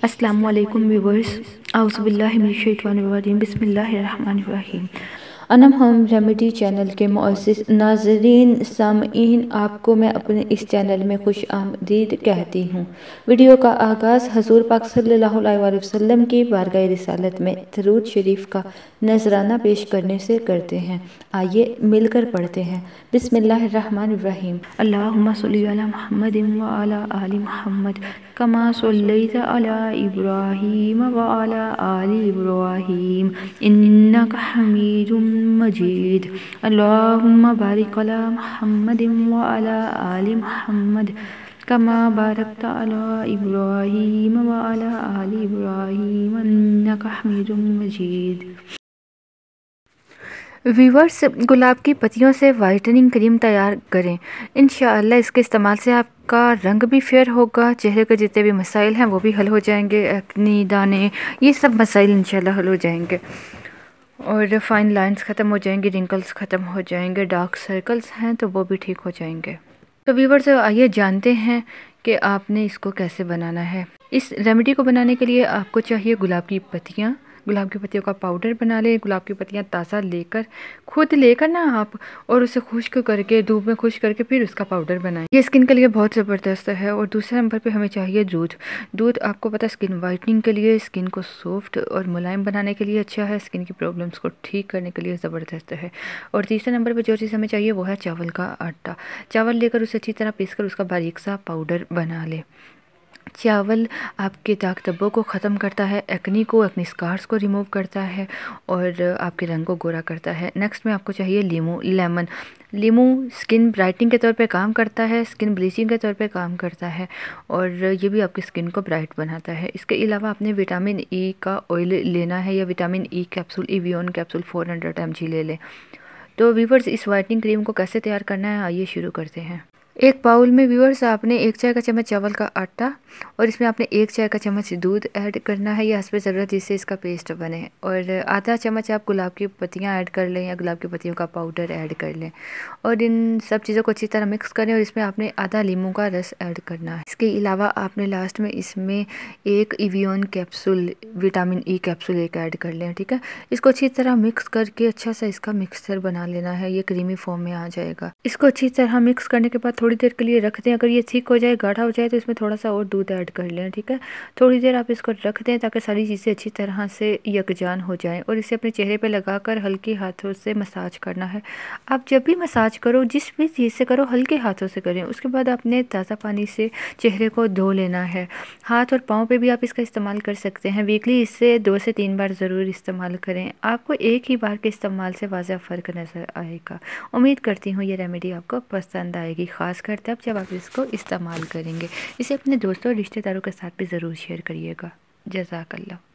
السلام علیکم ویورز، اعوذ باللہ من الشیطان الرجیم، بسم اللہ الرحمن الرحیم۔ انم ہوم ریمیڈی چینل کے معزز ناظرین سامعین، آپ کو میں اپنے اس چینل میں خوش آمدید کہتی ہوں۔ ویڈیو کا آغاز حضور پاک صلی اللہ علیہ وآلہ وسلم کی بارگاہ رسالت میں درود شریف کا نذرانہ پیش کرنے سے کرتے ہیں۔ آئیے مل کر پڑھتے ہیں۔ بسم اللہ الرحمن الرحیم۔ اللہم صلی علی محمد وعلی آل محمد کما صلیت علی ابراہیم وعلی آل ابراہیم انک حمید مجید۔ اللہم بارک علی محمد وعلی آل محمد کما بارکت علی ابراہیم وعلی آل ابراہیم انک حمید مجید۔ ویورز، گلاب کی پتیوں سے وائٹننگ کریم تیار کریں۔ انشاءاللہ اس کے استعمال سے آپ کا رنگ بھی فیئر ہوگا، چہرے کے جتنے بھی مسائل ہیں وہ بھی حل ہو جائیں گے، ایکنی، دانے، یہ سب مسائل انشاءاللہ حل ہو جائیں گے، اور فائن لائنز ختم ہو جائیں گے، رنکلز ختم ہو جائیں گے، ڈارک سرکلز ہیں تو وہ بھی ٹھیک ہو جائیں گے۔ تو ویورز آئیے جانتے ہیں کہ آپ نے اس کو کیسے بنانا ہے۔ اس ریمیڈی کو بنانے کے لیے آپ کو چاہیے گلاب کی پتیاں۔ گلاب کی پتیوں کا پاؤڈر بنا لیں۔ گلاب کی پتیاں تازہ لے کر، خود لے کر نا آپ، اور اسے خشک کر کے، دھوپ میں خشک کر کے پھر اس کا پاؤڈر بنائیں۔ یہ اسکن کے لیے بہت زبردست ہے۔ اور دوسرے نمبر پہ ہمیں چاہیے دودھ۔ دودھ آپ کو پتہ ہے اسکن وائٹننگ کے لیے، اسکن کو سافٹ اور ملائم بنانے کے لیے اچھا ہے، اسکن کی پرابلمس کو ٹھیک کرنے کے لیے زبردست ہے۔ اور تیسرے نمبر پہ جو چیز ہمیں چاہیے وہ ہے چاول کا آٹا۔ چاول لے کر اسے اچھی طرح پیس کر اس کا باریک سا پاؤڈر بنا لیں۔ چاول آپ کے داغ دھبوں کو ختم کرتا ہے، ایکنی سکارز کو ریموو کرتا ہے، اور آپ کے رنگ کو گورا کرتا ہے۔ نیکسٹ میں آپ کو چاہیے لیمن۔ لیمو اسکن برائٹنگ کے طور پہ کام کرتا ہے، اسکن بلیچنگ کے طور پہ کام کرتا ہے، اور یہ بھی آپ کی اسکن کو برائٹ بناتا ہے۔ اس کے علاوہ آپ نے وٹامن ای کا آئل لینا ہے، یا vitamin E capsule, Evion capsule 400 mg لے لیں۔ تو ویورز اس وائٹننگ کریم کو کیسے تیار کرنا ہے، آئیے شروع کرتے ہیں۔ ایک باؤل میں ویورز آپ نے 1 چائے کا چمچ چاول کا آٹا، اور اس میں آپ نے 1 چائے کا چمچ دودھ ایڈ کرنا ہے، یا حسب ضرورت جس سے اس کا پیسٹ بنے، اور آدھا چمچ آپ گلاب کی پتیاں ایڈ کر لیں، یا گلاب کی پتیوں کا پاؤڈر ایڈ کر لیں، اور ان سب چیزوں کو اچھی طرح مکس کریں، اور اس میں آپ نے آدھا لیموں کا رس ایڈ کرنا ہے۔ اس کے علاوہ آپ نے لاسٹ میں اس میں 1 Evion capsule, vitamin E capsule 1 add کر لیں، ٹھیک ہے۔ اس کو اچھی طرح مکس کر کے اچھا سا اس کا مکسچر بنا لینا ہے، یہ کریمی فارم میں آ جائے گا۔ اس کو اچھی طرح مکس کرنے کے بعد تھوڑی دیر کے لیے رکھ دیں۔ اگر یہ تھک ہو جائے، گاڑھا ہو جائے، تو اس میں تھوڑا سا اور دودھ ایڈ کر لیں، ٹھیک ہے۔ تھوڑی دیر آپ اس کو رکھ دیں تاکہ ساری چیزیں اچھی طرح سے یکجان ہو جائیں، اور اسے اپنے چہرے پہ لگا کر ہلکے ہاتھوں سے مساج کرنا ہے۔ آپ جب بھی مساج کرو، جس بھی چیز سے کرو، ہلکے ہاتھوں سے کریں۔ اس کے بعد آپ نے تازہ پانی سے چہرے کو دھو لینا ہے۔ ہاتھ اور پاؤں پہ بھی آپ اس کا استعمال کر سکتے ہیں۔ ویکلی اس سے 2 سے 3 بار ضرور استعمال کریں۔ آپ کو ایک ہی بار کے استعمال سے واضح فرق نظر آئے گا۔ امید کرتی ہوں یہ ریمیڈی آپ کو پسند آئے گی، خاص کر تب جب آپ اس کو استعمال کریں گے۔ اسے اپنے دوستوں اور رشتہ داروں کے ساتھ بھی ضرور شیئر کریے گا۔ جزاک اللہ۔